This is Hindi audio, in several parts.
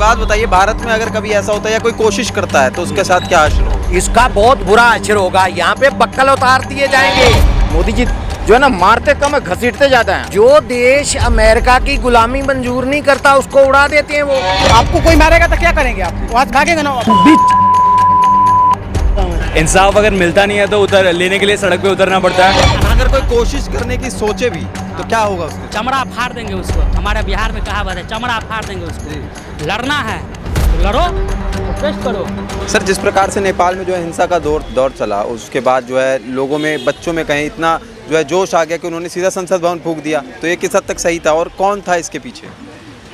बात बताइए, भारत में अगर कभी ऐसा होता है या कोई कोशिश करता है तो उसके साथ क्या असर होगा? इसका बहुत बुरा असर होगा। यहाँ पे बक्कल उतार दिए जाएंगे। मोदी जी जो है ना मारते कम है, घसीटते ज्यादा हैं। जो देश अमेरिका की गुलामी मंजूर नहीं करता उसको उड़ा देते हैं वो। आपको कोई मारेगा तो क्या करेंगे आप? वहाँ भागेंगे ना। इंसाफ अगर मिलता नहीं है तो उतर लेने के लिए सड़क पे उतरना पड़ता है। अगर कोई कोशिश करने की सोचे भी तो क्या होगा उसके? चमड़ा फाड़ देंगे उसको। हमारे बिहार में कहावत है, चमड़ा फाड़ देंगे उसको। लड़ना है तो लड़ो, प्रोटेस्ट करो। सर, जिस प्रकार से नेपाल में जो है हिंसा का दौर चला, उसके बाद जो है लोगों में, बच्चों में कहीं इतना जो है जोश आ गया कि उन्होंने सीधा संसद भवन फूंक दिया, तो ये किस हद तक सही था और कौन था इसके पीछे?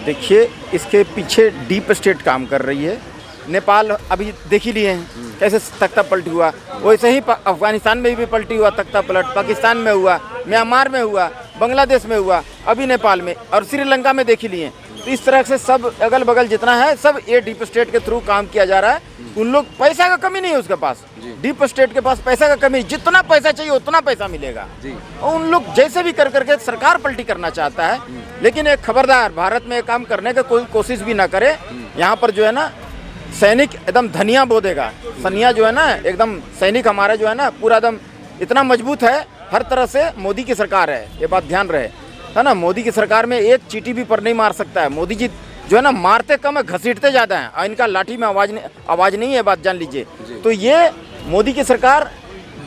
देखिए, इसके पीछे डीप स्टेट काम कर रही है। नेपाल अभी देख ही लिए हैं कैसे तख्ता पलट हुआ, वैसे ही अफगानिस्तान में भी पलटी हुआ तख्ता पलट, पाकिस्तान में हुआ, म्यांमार में हुआ, बांग्लादेश में हुआ, अभी नेपाल में और श्रीलंका में देख ही लिए। तो इस तरह से सब अगल बगल जितना है सब ये डीप स्टेट के थ्रू काम किया जा रहा है। उन लोग पैसा का कमी नहीं है उसके पास, डीप स्टेट के पास पैसा का कमी, जितना पैसा चाहिए उतना पैसा मिलेगा। और उन लोग जैसे भी कर करके सरकार पलटी करना चाहता है। लेकिन एक खबरदार, भारत में काम करने का कोई कोशिश भी ना करे। यहाँ पर जो है ना सैनिक एकदम धनिया बो देगा। सनिया जो है ना एकदम सैनिक हमारा जो है ना पूरा एकदम इतना मजबूत है, हर तरह से मोदी की सरकार है, ये बात ध्यान रहे, है ना। मोदी की सरकार में एक चींटी भी पर नहीं मार सकता है। मोदी जी जो है ना मारते कम है, घसीटते ज़्यादा हैं और इनका लाठी में आवाज़ नहीं है, बात जान लीजिए। तो ये मोदी की सरकार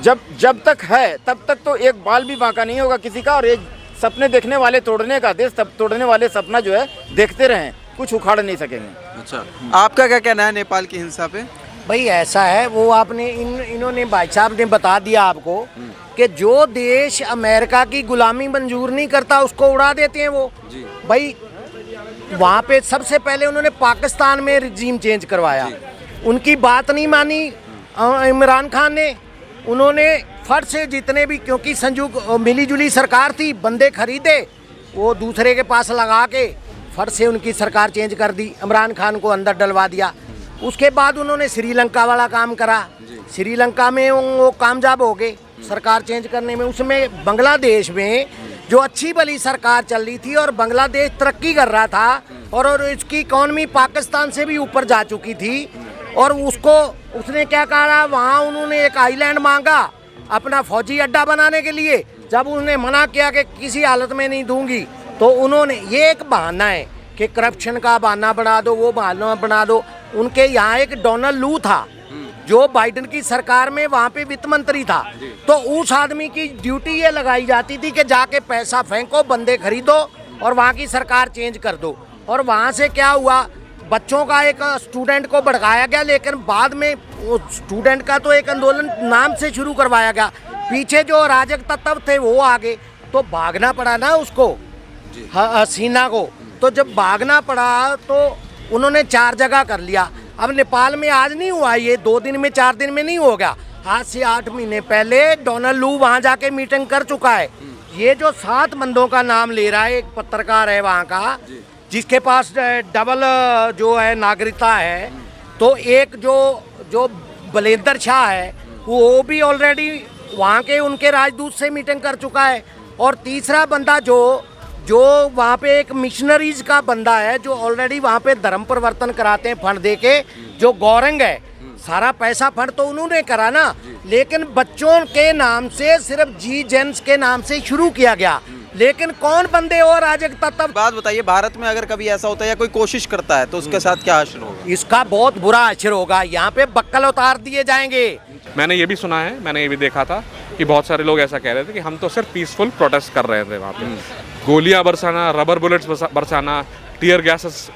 जब तक है तब तक तो एक बाल भी बांका नहीं होगा किसी का। और ये सपने देखने वाले तोड़ने का, देश तोड़ने वाले सपना जो है देखते रहें, कुछ उखाड़ नहीं सकेंगे। अच्छा, आपका क्या कहना है नेपाल की हिंसा पे? भाई ऐसा है, वो आपने इन्होंने भाई साहब ने बता दिया आपको कि जो देश अमेरिका की गुलामी मंजूर नहीं करता उसको उड़ा देते हैं वो। भाई वहाँ पे सबसे पहले उन्होंने पाकिस्तान में रिजीम चेंज करवाया, उनकी बात नहीं मानी इमरान खान ने। उन्होंने फट से जितने भी, क्योंकि मिली जुली सरकार थी, बंदे खरीदे वो दूसरे के पास लगा के फट से उनकी सरकार चेंज कर दी, इमरान खान को अंदर डलवा दिया। उसके बाद उन्होंने श्रीलंका वाला काम करा, श्रीलंका में वो कामयाब हो गए सरकार चेंज करने में। उसमें बांग्लादेश में जो अच्छी भली सरकार चल रही थी और बांग्लादेश तरक्की कर रहा था और इसकी इकॉनमी पाकिस्तान से भी ऊपर जा चुकी थी। और उसने क्या कहा, वहाँ उन्होंने एक आइलैंड मांगा अपना फौजी अड्डा बनाने के लिए। जब उन्होंने मना किया कि किसी हालत में नहीं दूंगी, तो उन्होंने, ये एक बहाना है कि करप्शन का बहाना बना दो, वो बहाना बना दो। उनके यहाँ एक डोनाल्ड लू था जो बाइडेन की सरकार में वहाँ पे वित्त मंत्री था, तो उस आदमी की ड्यूटी ये लगाई जाती थी कि जाके पैसा फेंको, बंदे खरीदो और वहाँ की सरकार चेंज कर दो। और वहाँ से क्या हुआ, बच्चों का एक स्टूडेंट को भड़काया गया, लेकिन बाद में वो स्टूडेंट का तो एक आंदोलन नाम से शुरू करवाया गया, पीछे जो अराजक तत्व थे वो आगे, तो भागना पड़ा ना उसको, हसीना को। तो जब भागना पड़ा तो उन्होंने 4 जगह कर लिया। अब नेपाल में आज नहीं हुआ ये, 2 दिन में 4 दिन में नहीं हो गया, आज से 8 महीने पहले डोनाल्ड लू वहाँ जाके मीटिंग कर चुका है। ये जो 7 बंदों का नाम ले रहा है, एक पत्रकार है वहाँ का जिसके पास डबल जो है नागरिकता है, तो एक जो बलेंदर शाह है वो भी ऑलरेडी वहाँ के उनके राजदूत से मीटिंग कर चुका है। और तीसरा बंदा जो वहाँ पे एक मिशनरीज का बंदा है जो ऑलरेडी वहाँ पे धर्म परिवर्तन कराते हैं फंड दे के, जो गौरंग है, सारा पैसा फंड तो उन्होंने करा ना, लेकिन बच्चों के नाम से सिर्फ जी जेंस के नाम से शुरू किया गया। लेकिन कौन बंदे और अराजक तत्व? बात बताइए, भारत में अगर कभी ऐसा होता है या कोई कोशिश करता है तो उसके साथ क्या असर होगा? इसका बहुत बुरा असर होगा। यहाँ पे बक्कल उतार दिए जाएंगे। मैंने ये भी सुना है, मैंने ये भी देखा था कि बहुत सारे लोग ऐसा कह रहे थे कि हम तो सिर्फ पीसफुल प्रोटेस्ट कर रहे थे। वहाँ पे गोलियां बरसाना, रबर बुलेट्स बरसाना, टीयर गैसेस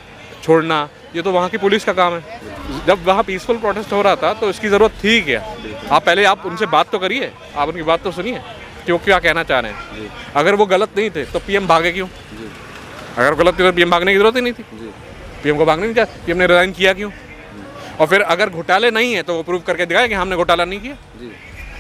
छोड़ना, ये तो वहाँ की पुलिस का काम है। जब वहाँ पीसफुल प्रोटेस्ट हो रहा था तो इसकी ज़रूरत थी क्या? आप उनसे बात तो करिए, आप उनकी बात तो सुनिए कि वो क्या कहना चाह रहे हैं। अगर वो गलत नहीं थे तो पीएम भागे क्यों? अगर गलत थे तो पीएम भागने की जरूरत ही नहीं थी। पीएम को भागने नहीं चाहिए, पीएम ने रिजाइन किया क्यों? और फिर अगर घोटाले नहीं है तो वो प्रूव करके दिखाए कि हमने घोटाला नहीं किया।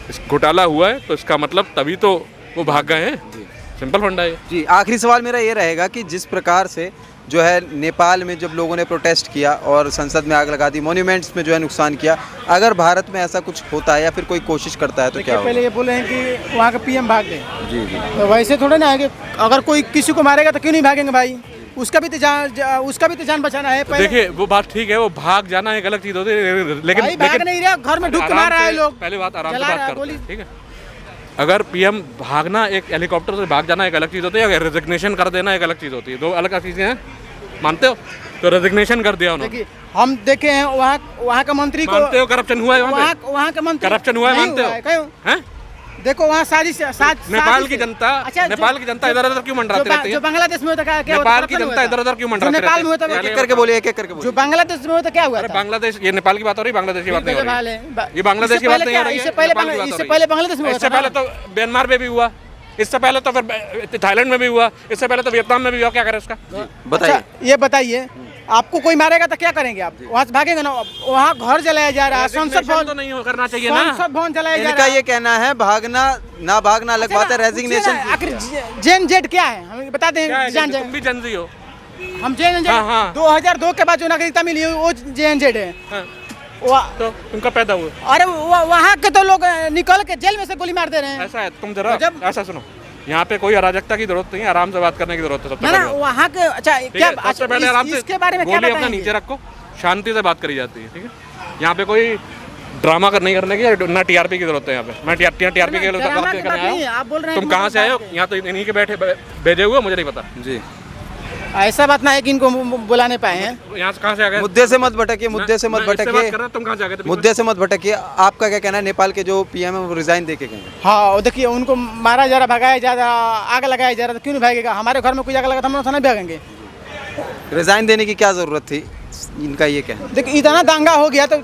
इस घोटाला हुआ है तो इसका मतलब तभी तो वो भाग गए हैं। सिंपल फंडा है जी। आखिरी सवाल मेरा ये रहेगा कि जिस प्रकार से जो है नेपाल में जब लोगों ने प्रोटेस्ट किया और संसद में आग लगा दी, मॉन्यूमेंट्स में जो है नुकसान किया, अगर भारत में ऐसा कुछ होता है या फिर कोई कोशिश करता है तो क्या होगा? पहले ये बोले हैं कि वहाँ का पीएम भाग गए। जी जी। तो वैसे थोड़े ना आगे, अगर कोई किसी को मारेगा तो क्यों नहीं भागेंगे भाई? उसका भी तो जान बचाना है। पहले देखिए वो बात ठीक है, वो भाग जाना एक अलग चीज होती है, लेकिन भाई भाग नहीं रहा, घर में ढुक के मार रहा है लोग। पहले बात आराम से जला बात रहा है, करते हैं, ठीक है। अगर पीएम भागना, एक हेलीकॉप्टर से भाग जाना एक अलग चीज होती है, अगर रेजिग्नेशन कर देना एक अलग चीज होती है, दो अलग चीजें हैं, मानते हो? तो रेजिग्नेशन कर दिया उन्होंने। देखिए हम देखे हैं वहाँ का मंत्री को, मानते हो करप्शन हुआ है वहाँ का मंत्री करप्शन हुआ है, मानते हो? हैं? देखो वहाँ नेपाल की जनता, नेपाल की जनता इधर उधर क्यों मंडराती रहती है? जो बांग्लादेश में होता क्या नेपाल की जनता इधर उधर क्यों मंडराती रहती है? नेपाल में होता है, एक एक करके बोलिए, एक एक करके जो बोलिए। बांग्लादेश में होता क्या हुआ था? बांग्लादेश, ये नेपाल की बात हो रही है, बांग्लादेश की बात नहीं हो रही है। ये बांग्लादेश की बात नहीं हो रही है, इससे पहले बांग्लादेश में हुआ इससे था। पहले तो म्यांमार में भी हुआ, इससे पहले तो फिर थाईलैंड में भी हुआ, इससे पहले तो वियतनाम में भी हुआ। क्या करें उसका? बताइए। अच्छा, ये बताइए आपको कोई मारेगा तो क्या करेंगे आप? वहाँ से भागेंगे ना? वहाँ घर जलाया जा रहा है, संसद भवन तो नहीं करना चाहिए ना। संसद भवन जलाया जा इनका रहा है। ये कहना है भागना ना भागना अलग बात है, रेजिग्नेशन। आखिर जेन जेड क्या है हमें बता दें। तुम भी जनजी हो। हम जेन जेड हाँ, हाँ। 2002 के बाद जो नागरिकता मिली है वो जेन जेड है। हाँ। वह- तो तुमका पैदा हुआ अरे वहाँ के तो लोग निकल के जेल में से गोली मार दे रहे हैं। ऐसा है। तुम जरा जब- ऐसा सुनो, यहाँ पे कोई अराजकता की जरूरत नहीं है, आराम से बात करने की जरूरत है सबसे ना ना पहले। वहाँ के अच्छा ठीक क्या है, सबसे पहले आराम से इसके बारे में क्या गोली अपना बताएंगे? नीचे रखो, शांति से बात करी जाती है, ठीक है। यहाँ पे कोई ड्रामा नहीं करने की, ना टीआरपी की जरूरत है यहाँ पे। मैं टीआरपी के लिए ड्रामा बात की करने बात आया नहीं है, आप बोल रहे हैं तुम कि कहाँ से आए हो? यहाँ तो इन्हीं के बैठे भेजे हुए, मुझे नहीं पता। जी, ऐसा बात ना है कि इनको बुलाने पाए हैं। यहाँ से कहाँ से आ गए? मुद्दे से मत भटकिए, मुद्दे से मत मैं इससे बात भटकिए, कर रहा हूँ, तुम कहाँ से आ गए थे? मुद्दे से मत भटकिए। आपका क्या कहना है? नेपाल के जो पीएम है वो रिजाइन दे के गए हैं। हाँ और देखिए उनको मारा जा रहा, भगाया जा रहा, आग लगाया जा रहा, तो क्यों नहीं भागेगा? हमारे घर में कोई आग लगा तो हम लोग नहीं भागेंगे। रिजाइन देने की क्या जरूरत थी? इनका ये कहना है। देखिए इतना दांगा हो गया तो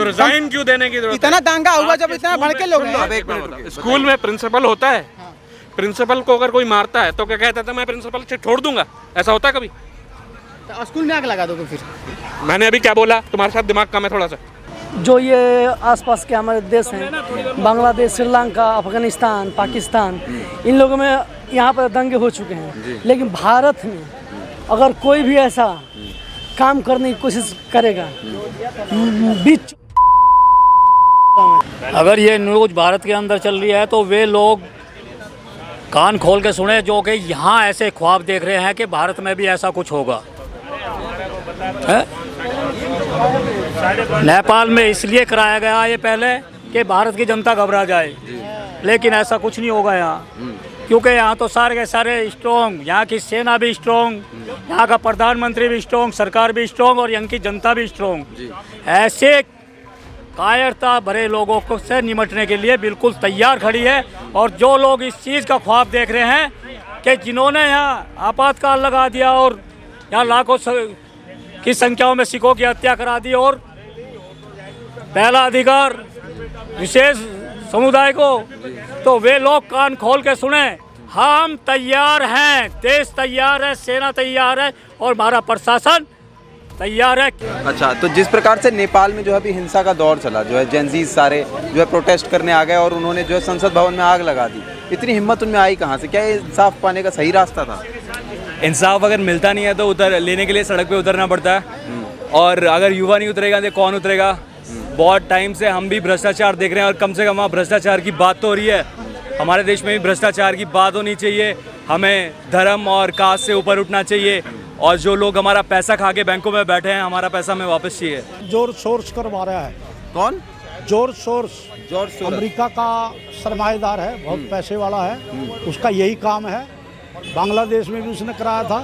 रिजाइन क्यों देने की जरूरत है? इतना दांगा हुआ जब इतना भड़के लोग हैं। अब एक मिनट रुकिए। स्कूल में प्रिंसिपल होता है, प्रिंसिपल को अगर कोई मारता है तो क्या कहता था मैं प्रिंसिपल से छोड़ दूंगा? ऐसा होता है कभी? तो स्कूल में आग लगा दोगे फिर? मैंने अभी क्या बोला? तुम्हारे साथ दिमाग कम है थोड़ा सा। जो ये आसपास के हमारे देश हैं, बांग्लादेश, श्रीलंका, अफगानिस्तान, पाकिस्तान, इन लोगों में यहाँ पर दंगे हो चुके हैं। लेकिन भारत में अगर कोई भी ऐसा काम करने की कोशिश करेगा, बीच अगर ये न्यूज़ भारत के अंदर चल रही है तो वे लोग कान खोल के सुने जो कि यहाँ ऐसे ख्वाब देख रहे हैं कि भारत में भी ऐसा कुछ होगा। है? नेपाल में इसलिए कराया गया ये पहले कि भारत की जनता घबरा जाए, लेकिन ऐसा कुछ नहीं होगा यहाँ, क्योंकि यहाँ तो सारे के सारे स्ट्रॉन्ग, यहाँ की सेना भी स्ट्रॉन्ग, यहाँ का प्रधानमंत्री भी स्ट्रॉन्ग, सरकार भी स्ट्रॉन्ग और यहाँ की जनता भी स्ट्रॉन्ग। ऐसे कायरता भरे लोगों को से निपटने के लिए बिल्कुल तैयार खड़ी है। और जो लोग इस चीज़ का ख्वाब देख रहे हैं कि जिन्होंने यहाँ आपातकाल लगा दिया और यहाँ लाखों की संख्याओं में सिखों की हत्या करा दी और पहला अधिकार विशेष समुदाय को, तो वे लोग कान खोल के सुने। हम तैयार हैं, देश तैयार है, सेना तैयार है और हमारा प्रशासन तैयार है। अच्छा, तो जिस प्रकार से नेपाल में जो है अभी हिंसा का दौर चला, जो है जेनजीज सारे जो है प्रोटेस्ट करने आ गए और उन्होंने जो है संसद भवन में आग लगा दी, इतनी हिम्मत उनमें आई कहाँ से? क्या ये इंसाफ पाने का सही रास्ता था? इंसाफ अगर मिलता नहीं है तो उतर लेने के लिए सड़क पे उतरना पड़ता है। और अगर युवा नहीं उतरेगा तो कौन उतरेगा? बहुत टाइम से हम भी भ्रष्टाचार देख रहे हैं और कम से कम वहाँ भ्रष्टाचार की बात तो हो रही है। हमारे देश में भी भ्रष्टाचार की बात होनी चाहिए। हमें धर्म और कास्ट से ऊपर उठना चाहिए और जो लोग हमारा पैसा खा के बैंकों में बैठे हैं, हमारा पैसा हमें वापस चाहिए। जोर सोर्स करवा रहा है। कौन? George source Soros. अमेरिका का सरमाएदार है, बहुत पैसे वाला है, उसका यही काम है। बांग्लादेश में भी उसने कराया था,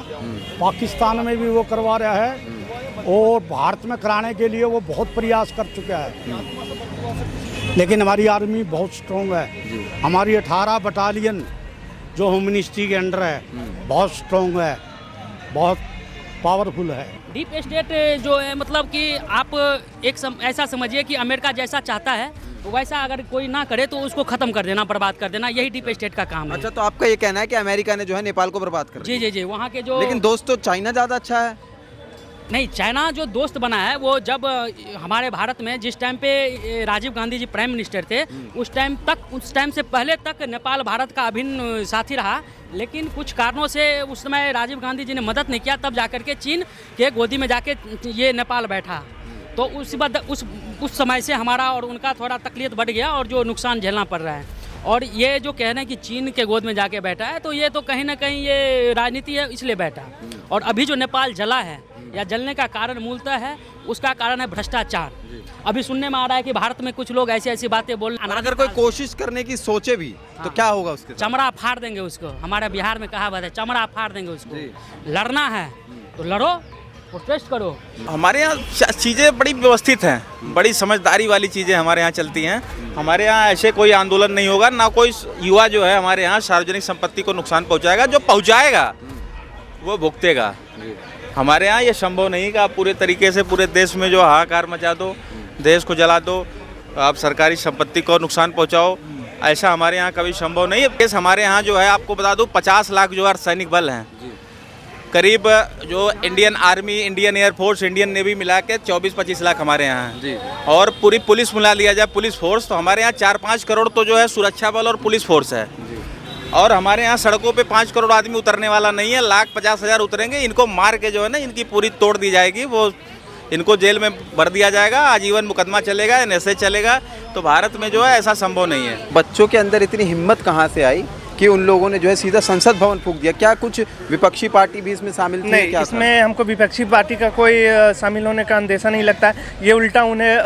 पाकिस्तान में भी वो करवा रहा है और भारत में कराने के लिए वो बहुत प्रयास कर चुका है। लेकिन हमारी आर्मी बहुत स्ट्रॉन्ग है। हमारी 18 बटालियन जो होम मिनिस्ट्री के अंडर है बहुत स्ट्रॉन्ग है, बहुत पावरफुल है। डीप स्टेट जो है मतलब कि आप ऐसा समझिए कि अमेरिका जैसा चाहता है वैसा अगर कोई ना करे तो उसको खत्म कर देना, बर्बाद कर देना, यही डीप स्टेट का काम है। अच्छा, तो आपका ये कहना है कि अमेरिका ने जो है नेपाल को बर्बाद कर दिया? जी, वहाँ के जो लेकिन दोस्त तो चाइना ज़्यादा अच्छा है। नहीं, चाइना जो दोस्त बना है वो जब हमारे भारत में जिस टाइम पे राजीव गांधी जी प्राइम मिनिस्टर थे उस टाइम से पहले तक नेपाल भारत का अभिन्न साथी रहा। लेकिन कुछ कारणों से उस समय राजीव गांधी जी ने मदद नहीं किया, तब जाकर के चीन के गोदी में जाके ये नेपाल बैठा। तो उस समय से हमारा और उनका थोड़ा तकलीफ बढ़ गया और जो नुकसान झेलना पड़ रहा है। और ये जो कहना है कि चीन के गोद में जाके बैठा है, तो ये तो कहीं ना कहीं ये राजनीति है, इसलिए बैठा। और अभी जो नेपाल जला है या जलने का कारण मूलतः है, उसका कारण है भ्रष्टाचार। अभी सुनने में आ रहा है कि भारत में कुछ लोग ऐसी ऐसी बातें बोल, अगर कोई कोशिश करने की सोचे भी तो क्या होगा उसके साथ? चमड़ा फाड़ देंगे उसको। हमारे बिहार में कहावत है, चमड़ा फाड़ देंगे उसको। लड़ना है तो लड़ो, प्रोटेस्ट करो। हमारे यहाँ चीज़ें बड़ी व्यवस्थित हैं, बड़ी समझदारी वाली चीज़ें हमारे यहाँ चलती हैं। हमारे यहाँ ऐसे कोई आंदोलन नहीं होगा, ना कोई युवा जो है हमारे यहाँ सार्वजनिक संपत्ति को नुकसान पहुँचाएगा। जो पहुँचाएगा वो भुगतेगा। हमारे यहाँ ये संभव नहीं कि आप पूरे तरीके से पूरे देश में जो हाहाकार मचा दो, देश को जला दो, आप सरकारी संपत्ति को नुकसान पहुँचाओ, ऐसा हमारे यहाँ कभी संभव नहीं है। देश हमारे यहाँ जो है, आपको बता दूँ 50 लाख जो सैनिक बल हैं, करीब जो Indian army, Indian air force, Indian navy मिला के 24-25 लाख हमारे यहाँ हैं। और पूरी पुलिस मिला लिया जाए, पुलिस फोर्स, तो हमारे यहाँ 4-5 करोड़ तो जो है सुरक्षा बल और पुलिस फोर्स है। और हमारे यहाँ सड़कों पे 5 करोड़ आदमी उतरने वाला नहीं है, 1,50,000 उतरेंगे। इनको मार के जो है ना, इनकी पूरी तोड़ दी जाएगी, वो इनको जेल में भर दिया जाएगा, आजीवन मुकदमा चलेगा, NSA चलेगा। तो भारत में जो है ऐसा संभव नहीं है। बच्चों के अंदर इतनी हिम्मत कहाँ से आई कि उन लोगों ने जो है सीधा संसद भवन फूंक दिया? क्या कुछ विपक्षी पार्टी भी इसमें शामिल थी? नहीं, क्या इसमें हमको विपक्षी पार्टी का कोई शामिल होने का अंदेशा नहीं लगता है। ये उल्टा उन्हें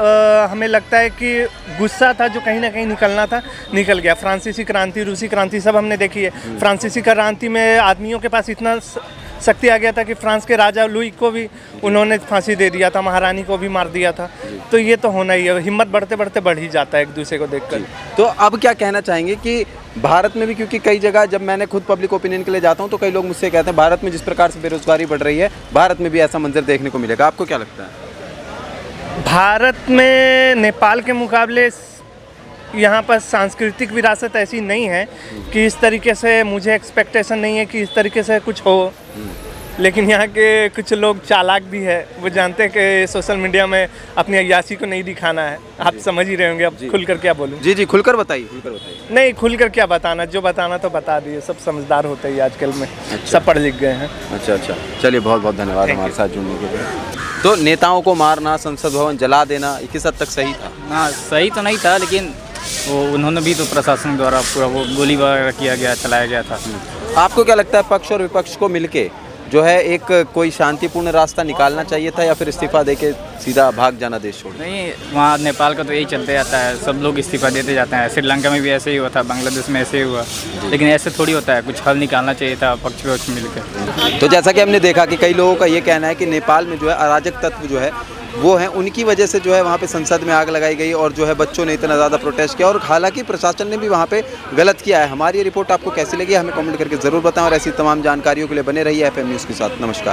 हमें लगता है कि गुस्सा था जो कहीं ना कहीं निकलना था, निकल गया। फ्रांसीसी क्रांति, रूसी क्रांति सब हमने देखी है। फ्रांसीसी क्रांति में आदमियों के पास इतना शक्ति आ गया था कि फ्रांस के राजा लुई को भी उन्होंने फांसी दे दिया था, महारानी को भी मार दिया था। तो ये तो होना ही है, हिम्मत बढ़ते बढ़ते बढ़ ही जाता है एक दूसरे को देखकर। तो अब क्या कहना चाहेंगे कि भारत में भी, क्योंकि कई जगह जब मैंने खुद पब्लिक ओपिनियन के लिए जाता हूँ तो कई लोग मुझसे कहते हैं भारत में जिस प्रकार से बेरोजगारी बढ़ रही है, भारत में भी ऐसा मंजर देखने को मिलेगा। आपको क्या लगता है? भारत में नेपाल के मुकाबले यहाँ पर सांस्कृतिक विरासत ऐसी नहीं है कि इस तरीके से, मुझे एक्सपेक्टेशन नहीं है कि इस तरीके से कुछ हो। लेकिन यहाँ के कुछ लोग चालाक भी है, वो जानते हैं कि सोशल मीडिया में अपनी अय्याशी को नहीं दिखाना है। आप समझ ही रहे होंगे, अब खुलकर क्या बोलूँ? जी जी, खुलकर बताइए, खुलकर बताइए। नहीं, खुलकर क्या बताना, जो बताना तो बता दिए। सब समझदार होते ही आजकल में। अच्छा। सब पढ़ लिख गए हैं। अच्छा, चलिए, बहुत बहुत धन्यवाद हमारे साथ जुड़ने के लिए। तो नेताओं को मारना, संसद भवन जला देना, किस हद तक सही था? हाँ, सही तो नहीं था, लेकिन वो उन्होंने भी तो प्रशासन द्वारा पूरा वो गोली वगैरह किया गया, चलाया गया था। आपको क्या लगता है, पक्ष और विपक्ष को मिलके जो है एक कोई शांतिपूर्ण रास्ता निकालना चाहिए था, या फिर इस्तीफा देके सीधा भाग जाना देश छोड़? नहीं, वहाँ नेपाल का तो यही चलते जाता है, सब लोग इस्तीफा देते जाते हैं। श्रीलंका में भी ऐसे ही हुआ था, बांग्लादेश में ऐसे ही हुआ। लेकिन ऐसे थोड़ी होता है, कुछ हल निकालना चाहिए था पक्ष विपक्ष मिलकर। तो जैसा कि हमने देखा कि कई लोगों का ये कहना है कि नेपाल में जो है अराजक तत्व जो है वो है, उनकी वजह से जो है वहाँ पे संसद में आग लगाई गई और जो है बच्चों ने इतना ज़्यादा प्रोटेस्ट किया। और हालांकि प्रशासन ने भी वहाँ पे गलत किया है। हमारी ये रिपोर्ट आपको कैसी लगी, हमें कमेंट करके ज़रूर बताएं। और ऐसी तमाम जानकारियों के लिए बने रहिए FM न्यूज़ के साथ। नमस्कार।